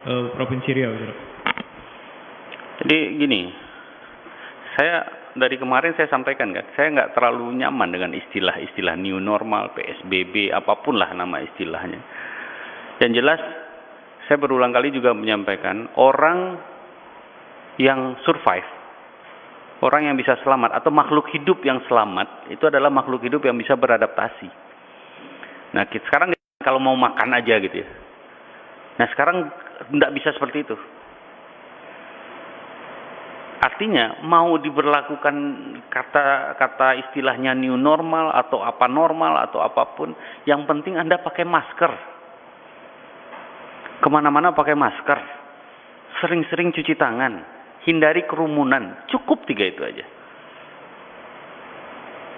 Provinsi Riau, Saudara. Jadi gini, saya dari kemarin saya sampaikan kan, saya nggak terlalu nyaman dengan istilah-istilah new normal, PSBB, apapun lah nama istilahnya. Yang jelas, saya berulang kali juga menyampaikan, orang yang survive, orang yang bisa selamat, atau makhluk hidup yang selamat, itu adalah makhluk hidup yang bisa beradaptasi. Nah, sekarang kalau mau makan aja gitu ya. Nah, sekarang tidak bisa seperti itu. Artinya mau diberlakukan kata istilahnya new normal atau apa normal atau apapun, yang penting Anda pakai masker. Kemana-mana pakai masker. Sering-sering cuci tangan. Hindari kerumunan. Cukup 3 itu aja.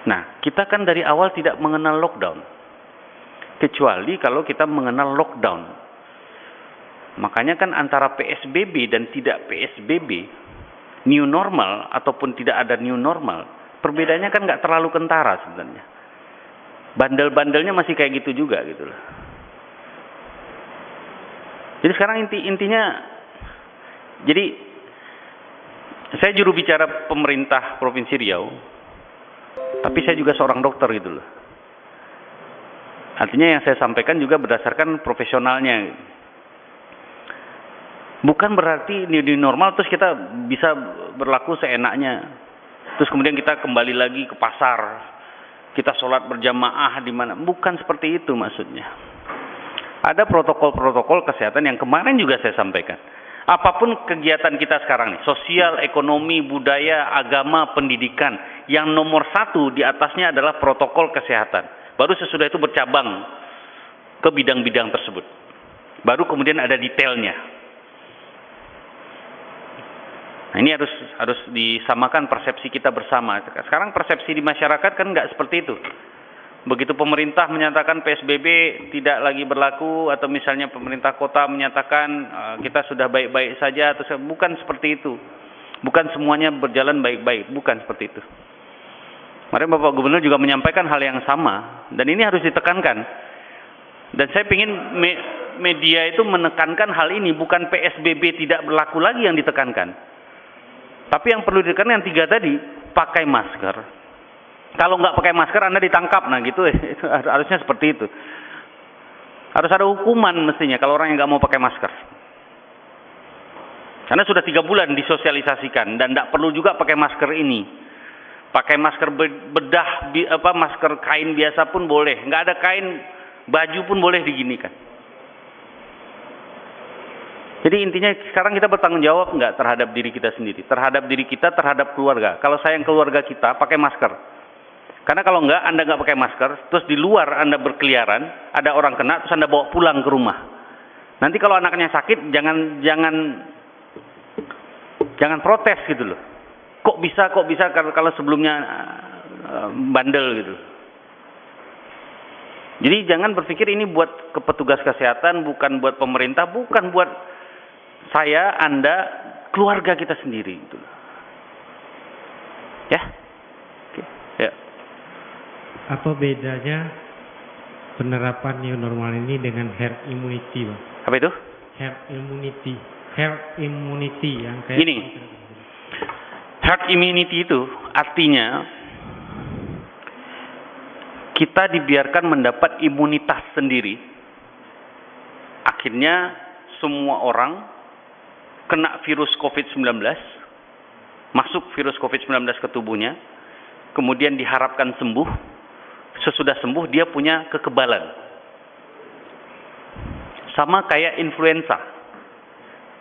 Nah, kita kan dari awal tidak mengenal lockdown. Kecuali kalau kita mengenal lockdown. Makanya kan antara PSBB dan tidak PSBB, new normal ataupun tidak ada new normal, perbedaannya kan nggak terlalu kentara sebenarnya. Bandel-bandelnya masih kayak gitu juga gitu loh. Jadi sekarang intinya, jadi saya juru bicara pemerintah Provinsi Riau, tapi saya juga seorang dokter gitu loh. Artinya yang saya sampaikan juga berdasarkan profesionalnya. Bukan berarti new normal terus kita bisa berlaku seenaknya. Terus kemudian kita kembali lagi ke pasar. Kita sholat berjamaah di mana. Bukan seperti itu maksudnya. Ada protokol-protokol kesehatan yang kemarin juga saya sampaikan. Apapun kegiatan kita sekarang nih, sosial, ekonomi, budaya, agama, pendidikan, yang nomor 1 di atasnya adalah protokol kesehatan. Baru sesudah itu bercabang ke bidang-bidang tersebut. Baru kemudian ada detailnya. Nah, ini harus disamakan persepsi kita bersama. Sekarang persepsi di masyarakat kan nggak seperti itu. Begitu pemerintah menyatakan PSBB tidak lagi berlaku, atau misalnya pemerintah kota menyatakan kita sudah baik-baik saja, atau bukan seperti itu. Bukan semuanya berjalan baik-baik, bukan seperti itu. Kemarin Bapak Gubernur juga menyampaikan hal yang sama, dan ini harus ditekankan. Dan saya ingin media itu menekankan hal ini, bukan PSBB tidak berlaku lagi yang ditekankan. Tapi yang perlu ditekankan yang 3 tadi, pakai masker. Kalau nggak pakai masker Anda ditangkap, nah gitu, itu harusnya seperti itu. Harus ada hukuman mestinya kalau orang yang nggak mau pakai masker. Karena sudah 3 bulan disosialisasikan dan nggak perlu juga pakai masker ini. Pakai masker bedah, masker kain biasa pun boleh. Nggak ada kain, baju pun boleh diginikan. Jadi intinya sekarang kita bertanggung jawab nggak terhadap diri kita sendiri, terhadap diri kita, terhadap keluarga. Kalau sayang keluarga kita, pakai masker. Karena kalau nggak, Anda nggak pakai masker, terus di luar Anda berkeliaran, ada orang kena, terus Anda bawa pulang ke rumah. Nanti kalau anaknya sakit, jangan protes gitu loh. Kok bisa kalau sebelumnya bandel gitu. Jadi jangan berpikir ini buat petugas kesehatan, bukan buat pemerintah, bukan buat saya, Anda, keluarga kita sendiri gitu. Ya? Oke. Ya. Apa bedanya penerapan new normal ini dengan herd immunity, Bang? Apa itu? Herd immunity. Herd immunity yang kayak gini. Herd immunity itu artinya kita dibiarkan mendapat imunitas sendiri. Akhirnya semua orang kena virus COVID-19, masuk virus COVID-19 ke tubuhnya, kemudian diharapkan sembuh. Sesudah sembuh dia punya kekebalan. Sama kayak influenza.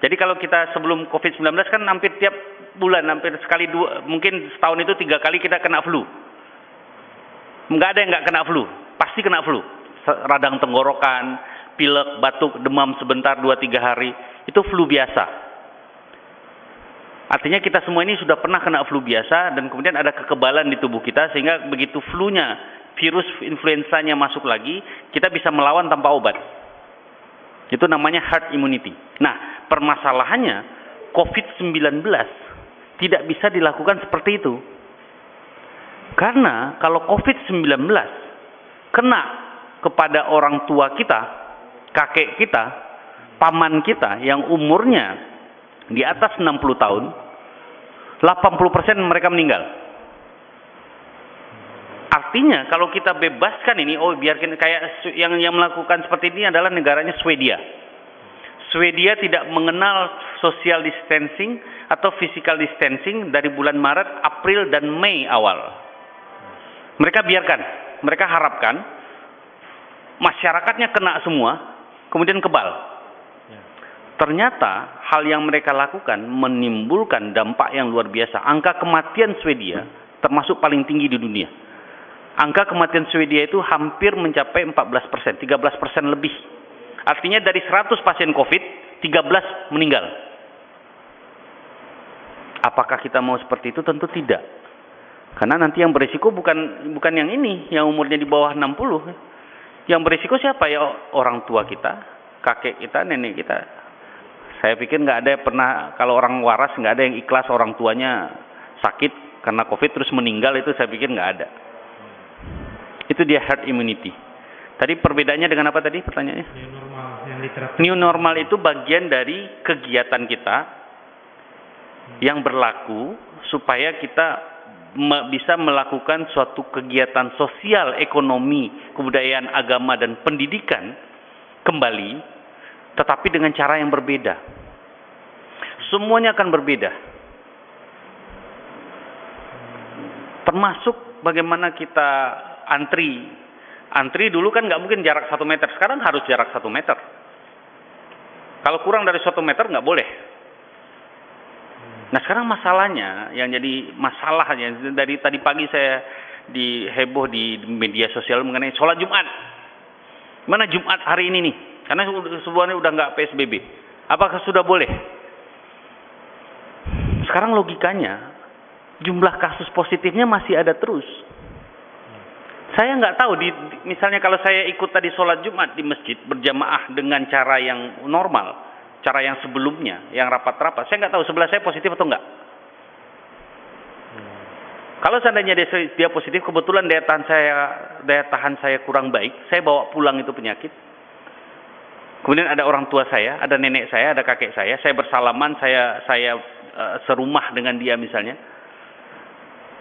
Jadi kalau kita sebelum COVID-19 kan hampir tiap bulan, hampir sekali dua, mungkin setahun itu 3 kali kita kena flu. Nggak ada yang nggak kena flu, pasti kena flu. Radang tenggorokan, pilek, batuk, demam sebentar 2-3 hari, itu flu biasa. Artinya kita semua ini sudah pernah kena flu biasa, dan kemudian ada kekebalan di tubuh kita, sehingga begitu flunya, virus influenzanya masuk lagi, kita bisa melawan tanpa obat. Itu namanya herd immunity. Nah, permasalahannya COVID-19 tidak bisa dilakukan seperti itu. Karena kalau COVID-19 kena kepada orang tua kita, kakek kita, paman kita yang umurnya di atas 60 tahun, 80% mereka meninggal. Artinya kalau kita bebaskan ini, biarkan kayak yang melakukan seperti ini adalah negaranya Swedia. Swedia tidak mengenal social distancing atau physical distancing dari bulan Maret, April, dan Mei awal. Mereka biarkan, mereka harapkan masyarakatnya kena semua, kemudian kebal. Ternyata hal yang mereka lakukan menimbulkan dampak yang luar biasa. Angka kematian Swedia termasuk paling tinggi di dunia. Angka kematian Swedia itu hampir mencapai 14%, 13% lebih. Artinya dari 100 pasien COVID, 13 meninggal. Apakah kita mau seperti itu? Tentu tidak. Karena nanti yang berisiko bukan yang ini, yang umurnya di bawah 60. Yang berisiko siapa? Ya orang tua kita, kakek kita, nenek kita. Saya pikir nggak ada pernah, kalau orang waras nggak ada yang ikhlas orang tuanya sakit karena COVID terus meninggal, itu saya pikir nggak ada. Itu dia herd immunity. Tadi perbedaannya dengan apa tadi pertanyaannya? New normal yang diterapkan. New normal itu bagian dari kegiatan kita yang berlaku supaya kita bisa melakukan suatu kegiatan sosial, ekonomi, kebudayaan, agama, dan pendidikan kembali, tetapi dengan cara yang berbeda. Semuanya akan berbeda. Termasuk bagaimana kita antri. Antri dulu kan nggak mungkin jarak 1 meter. Sekarang harus jarak 1 meter. Kalau kurang dari 1 meter nggak boleh. Nah sekarang masalahnya, yang jadi masalahnya, dari tadi pagi saya heboh di media sosial mengenai sholat Jumat. Mana Jumat hari ini nih? Karena sebenarnya udah nggak PSBB. Apakah sudah boleh? Sekarang logikanya, jumlah kasus positifnya masih ada terus. Saya nggak tahu, misalnya kalau saya ikut tadi sholat Jumat di masjid berjamaah dengan cara yang normal, cara yang sebelumnya, yang rapat-rapat, saya nggak tahu sebelah saya positif atau enggak. Kalau seandainya dia positif, kebetulan daya tahan saya kurang baik, saya bawa pulang itu penyakit. Kemudian ada orang tua saya, ada nenek saya, ada kakek saya bersalaman, saya serumah dengan dia misalnya.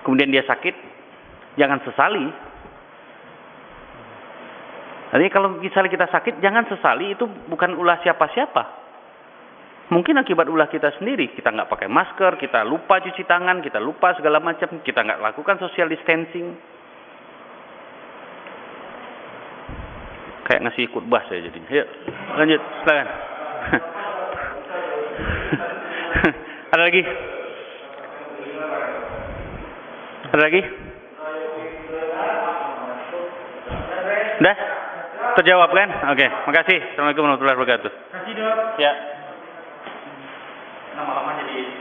Kemudian dia sakit, jangan sesali. Jadi kalau misalnya kita sakit, jangan sesali, itu bukan ulah siapa-siapa. Mungkin akibat ulah kita sendiri, kita nggak pakai masker, kita lupa cuci tangan, kita lupa segala macam, kita nggak lakukan social distancing. Kayak ngasih khutbah saya jadi. Yuk, lanjut, silakan. Ada lagi? Ada lagi? Udah? Terjawab kan? Oke, makasih. Assalamualaikum warahmatullahi wabarakatuh. Kasih dok. Ya. Lama-lama jadi